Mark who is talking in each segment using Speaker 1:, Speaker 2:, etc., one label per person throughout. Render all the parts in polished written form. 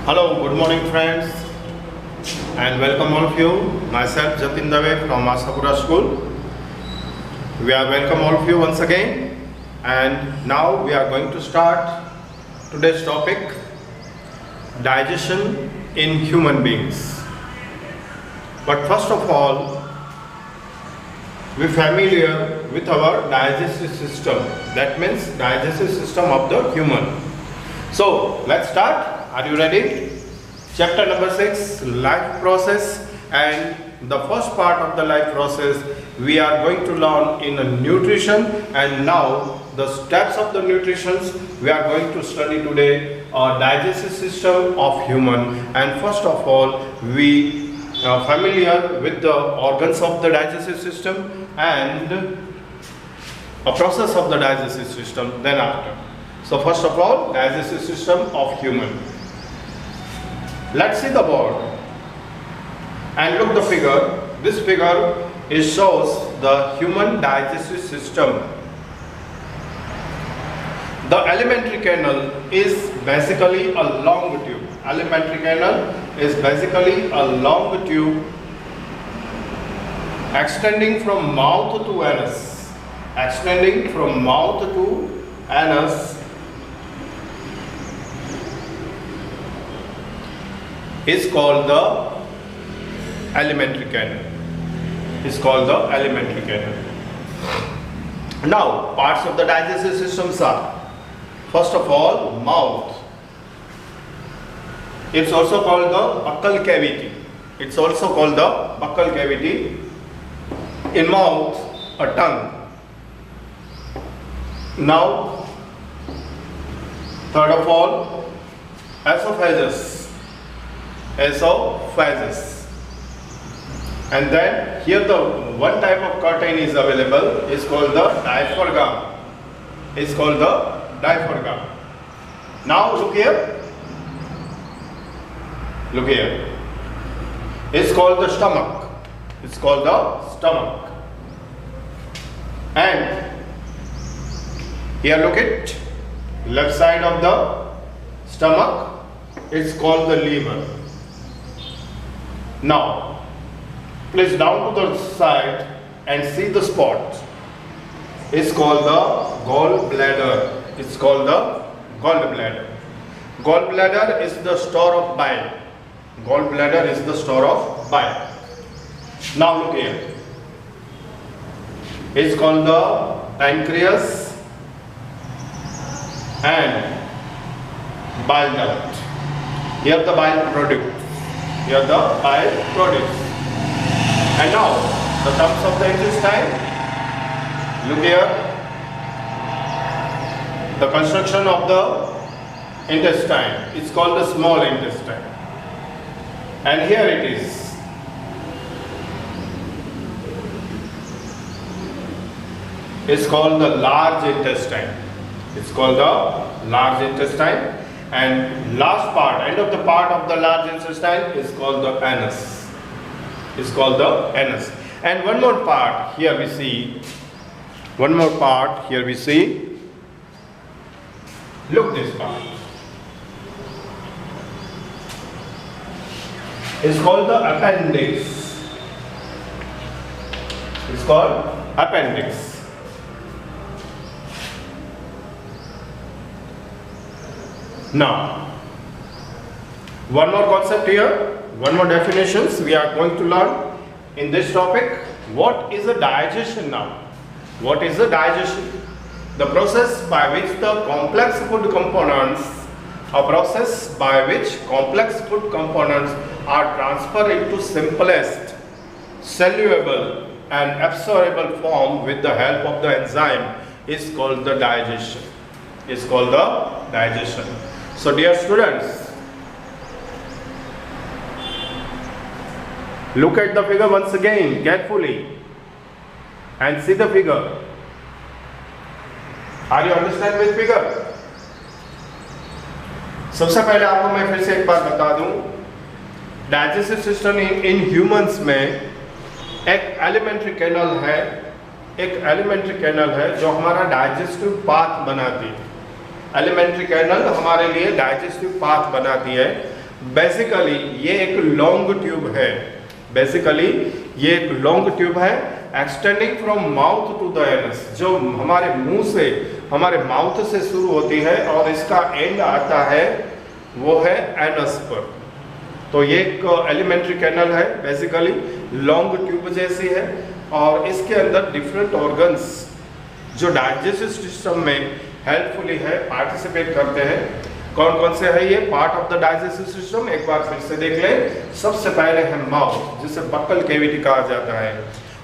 Speaker 1: Hello, good morning friends and welcome all of you. Myself Jatin Dave from Asapura School. We are welcome all of you once again, and now we are going to start today's topic, digestion in human beings. But first of all, we familiar with our digestive system. That means digestive system of the human. So let's start. Are you ready? Chapter number 6, life process, and the first part of the life process we are going to learn in nutrition, and now the steps of the nutrition we are going to study today, digestive system of human. And first of all, we are familiar with the organs of the digestive system and a process of the digestive system then after. So first of all, digestive system of human. Let's see the board and look the figure. This figure shows the human digestive system. The alimentary canal is basically a long tube. Alimentary canal is basically a long tube extending from mouth to anus. Extending from mouth to anus is called the alimentary canal. Is called the alimentary canal. Now, parts of the digestive systems are, first of all, mouth. It's also called the buccal cavity. It's also called the buccal cavity. In mouth, a tongue. Now, third of all, esophagus. Esophagus. And then here the one type of curtain is available, is called the diaphragm. Is called the diaphragm. Now look here. Look here. It's called the stomach. It's called the stomach. And here look it. Left side of the stomach, it's called the liver. Now, please down to the side and see the spot. It's called the gallbladder. It's called the gallbladder. Gallbladder is the store of bile. Gallbladder is the store of bile. Now look here. It's called the pancreas and bile duct. Here the bile product. Here the bile products. And now the terms of the intestine. Look here. The construction of the intestine. It's called the small intestine. And here it is. It's called the large intestine. It's called the large intestine. And last part, end of the part of the large intestine is called the anus. It's called the anus. And one more part here we see. One more part here we see. Look this part. It's called the appendix. It's called appendix. Now, one more concept here, one more definitions we are going to learn in this topic. What is a digestion now? What is a digestion? The process by which the complex food components, a process by which complex food components are transferred into simplest, soluble and absorbable form with the help of the enzyme is called the digestion. Is called the digestion. So dear students, look at the figure once again carefully and see the figure. Are you understand with figure? सबसे पहले आपको मैं फिर से एक बार बता दूं, digestive system in humans में एक एलिमेंट्री कैनल है, एक एलिमेंट्री कैनल है जो हमारा डाइजेस्टिव पाथ बनाती है। एलिमेंट्री कैनल हमारे लिए डाइजेस्टिव पाथ बनाती है। बेसिकली ये एक लॉन्ग ट्यूब है, बेसिकली ये एक लॉन्ग ट्यूब है extending from mouth to the anus, जो हमारे मुंह से, हमारे माउथ से शुरू होती है और इसका एंड आता है वो है एनस पर। तो ये एक एलिमेंट्री कैनल है, बेसिकली लॉन्ग ट्यूब जैसी है और इसके अंदर डिफरेंट ऑर्गन्स जो डाइजेस्टिव सिस्टम में हेल्पफुली है, पार्टिसिपेट करते हैं। कौन कौन से है ये part of the digestive system, एक बार फिर से देख लें। सबसे पहले है माउथ, जिसे बक्कल कैविटी कहा जाता है।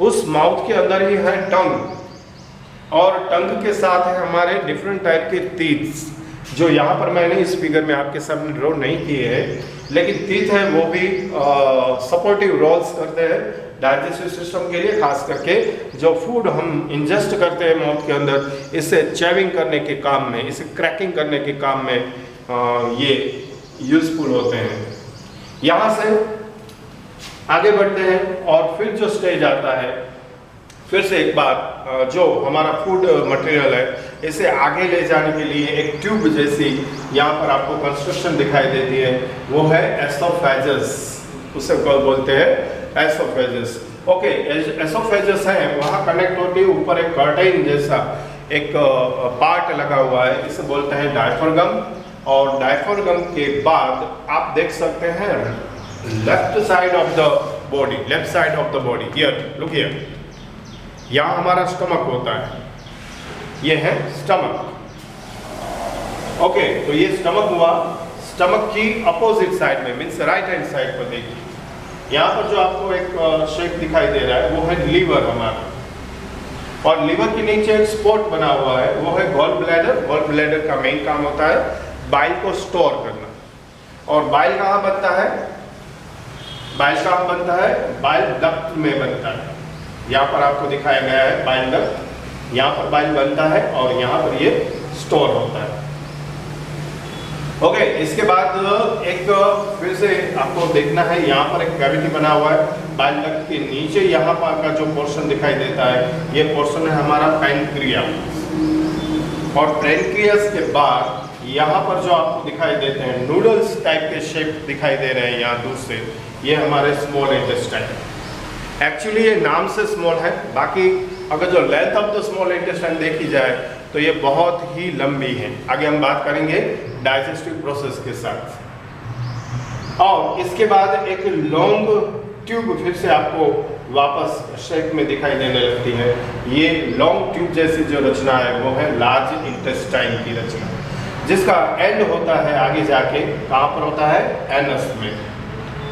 Speaker 1: उस माउथ के अंदर ही है टंग और टंग के साथ है हमारे डिफरेंट टाइप के टीथ्स, जो यहाँ पर मैंने इस फिगर में आपके सामने ड्रॉ नहीं किए हैं, लेकिन टीथ है वो भी सपोर्टिव रोल्स करते हैं डाइजेस्टिव सिस्टम के लिए। खास करके जो फूड हम इंजेस्ट करते हैं माउथ के अंदर, इसे चेविंग करने के काम में, इसे क्रैकिंग करने के काम में ये यूजफुल होते हैं। यहाँ से आगे बढ़ते हैं और फिर जो स्टेज आता है, फिर से एक बार जो हमारा फूड मटेरियल है इसे आगे ले जाने के लिए एक ट्यूब जैसी यहाँ पर आपको कंस्ट्रक्शन दिखाई देती है, वो है एसोफेगस, उसे बोलते हैं एसोफेगस। ओके, एसोफेगस है, वहाँ कनेक्ट होती है, ऊपर एक कर्टेन जैसा एक पार्ट लगा हुआ है, इसे बोलते हैं डायफ्रागम। और डायफ्रागम के बाद आप देख सकते हैं left side of the body, left side of the body, here look here, यहाँ हमारा स्टमक होता है, ये है स्टमक। ओके, तो ये स्टमक हुआ। स्टमक की अपोजिट साइड में मीन्स राइट हैंड साइड पर देखिए, यहाँ पर जो आपको एक शेप दिखाई दे रहा है वो है लीवर हमारा, और लीवर के नीचे एक स्पॉट बना हुआ है, वो है गॉल ब्लैडर। गॉल ब्लैडर का मेन काम होता है बाइल को स्टोर करना। और बाइल कहाँ बनता है, बाइल कहाँ बनता है, बाइल डक्ट में बनता है। यहाँ पर आपको दिखाया गया है बाइल डक्ट, यहाँ पर बाइल बनता है और यहाँ पर ये स्टोर होता है। ओके, इसके बाद एक फिर से आपको देखना है, यहाँ पर एक कैविटी बना हुआ है बाइल डक्ट के नीचे, यहाँ पर का जो पोर्शन दिखाई देता है ये पोर्शन है हमारा पैनक्रियास। और पैनक्रियास के बाद यहाँ पर जो आपको दिखाई देते हैं नूडल्स टाइप के शेप दिखाई दे रहे हैं यहाँ दूर से, ये हमारे स्मॉल इंटेस्टाइन। एक्चुअली ये नाम से स्मॉल है, बाकी अगर जो length of the small intestine देखी जाए तो ये बहुत ही लंबी है। आगे हम बात करेंगे डाइजेस्टिव प्रोसेस के साथ। और इसके बाद एक लॉन्ग ट्यूब फिर से आपको वापस शेप में दिखाई देने लगती है। ये लॉन्ग ट्यूब जैसी जो रचना है वो है लार्ज इंटेस्टाइन की रचना, जिसका एंड होता है आगे जाके कहाँ पर होता है, एनस में।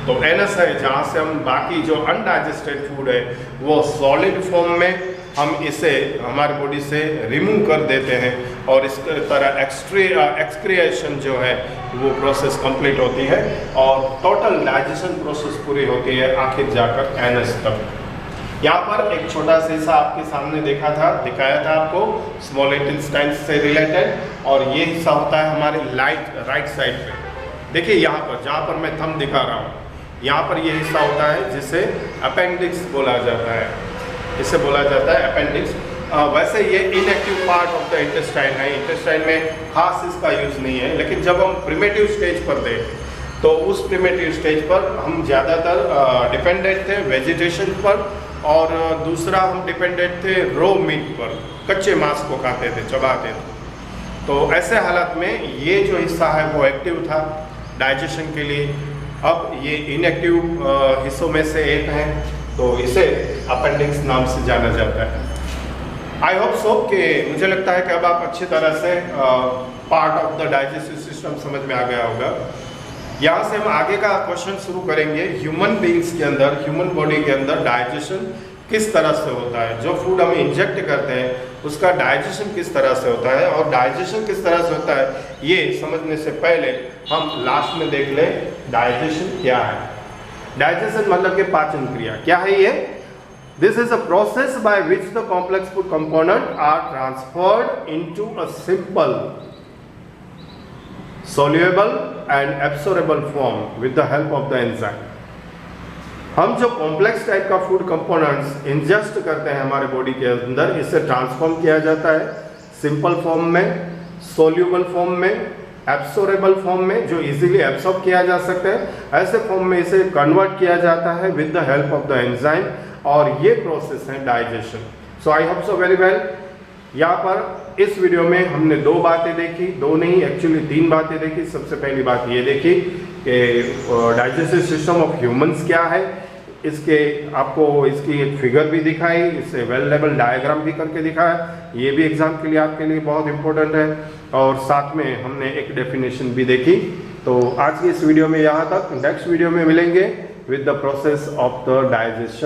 Speaker 1: तो एनस है जहाँ से हम बाकी जो अनडाइजेस्टेड फूड है वो सॉलिड फॉर्म में हम इसे हमारी बॉडी से रिमूव कर देते हैं और इस तरह एक्सक्रिएशन जो है वो प्रोसेस कंप्लीट होती है और टोटल डाइजेशन प्रोसेस पूरी होती है आखिर जाकर एनस तक। यहाँ पर एक छोटा सा हिस्सा आपके सामने दिखाया था आपको स्मॉल इंटेस्टाइन से रिलेटेड, और ये हिस्सा होता है हमारे राइट साइड पे। देखिए यहाँ पर जहाँ पर मैं थंब दिखा रहा हूँ, यहाँ पर ये हिस्सा होता है जिसे अपेंडिक्स बोला जाता है, इसे बोला जाता है अपेंडिक्स। वैसे ये inactive part of the intestine है, इंटेस्टाइन में खास इसका यूज़ नहीं है, लेकिन जब हम प्रिमेटिव स्टेज पर देखें तो उस प्रिमेटिव स्टेज पर हम ज़्यादातर डिपेंडेंट थे वेजिटेशन पर, और दूसरा हम डिपेंडेंट थे रो मीट पर, कच्चे मांस को खाते थे, चबाते थे। तो ऐसे हालत में ये जो हिस्सा है वो एक्टिव था डाइजेशन के लिए। अब ये इनएक्टिव हिस्सों में से एक है, तो इसे अपेंडिक्स नाम से जाना जाता है। आई होप सो कि मुझे लगता है कि अब आप अच्छी तरह से part of the digestive system समझ में आ गया होगा। यहाँ से हम आगे का क्वेश्चन शुरू करेंगे। ह्यूमन बींग्स के अंदर, ह्यूमन बॉडी के अंदर डाइजेशन किस तरह से होता है, जो फूड हम इंजेक्ट करते हैं उसका डाइजेशन किस तरह से होता है, और डाइजेशन किस तरह से होता है ये समझने से पहले हम लास्ट में देख लें डाइजेशन क्या है। डाइजेशन मतलब कि पाचन क्रिया क्या है ये। This is a process by which the complex food component are transferred into a simple soluble and absorbable form with the help of the enzyme। हम जो कॉम्प्लेक्स टाइप का फूड कंपोनेंट्स इंजेस्ट करते हैं हमारे बॉडी के अंदर, इसे transform किया जाता है सिंपल फॉर्म में, सोल्यूबल फॉर्म में एब्सोरेबल फॉर्म में जो इजीली एब्सॉर्ब किया जा सकता है, ऐसे फॉर्म में इसे कन्वर्ट किया जाता है with the help of the enzyme, और ये प्रोसेस है digestion. So I hope so very well. यहाँ पर इस वीडियो में हमने दो बातें देखी, दो नहीं एक्चुअली तीन बातें देखी। सबसे पहली बात ये देखी कि डाइजेस्टिव सिस्टम ऑफ ह्यूमंस क्या है, इसके आपको इसकी एक फिगर भी दिखाई, इससे वेल लेवल डायग्राम भी करके दिखाया, ये भी एग्जाम के लिए आपके लिए बहुत इंपॉर्टेंट है, और साथ में हमने एक डेफिनेशन भी देखी। तो आज की इस वीडियो में यहाँ तक, नेक्स्ट वीडियो में मिलेंगे with the process of the digestion.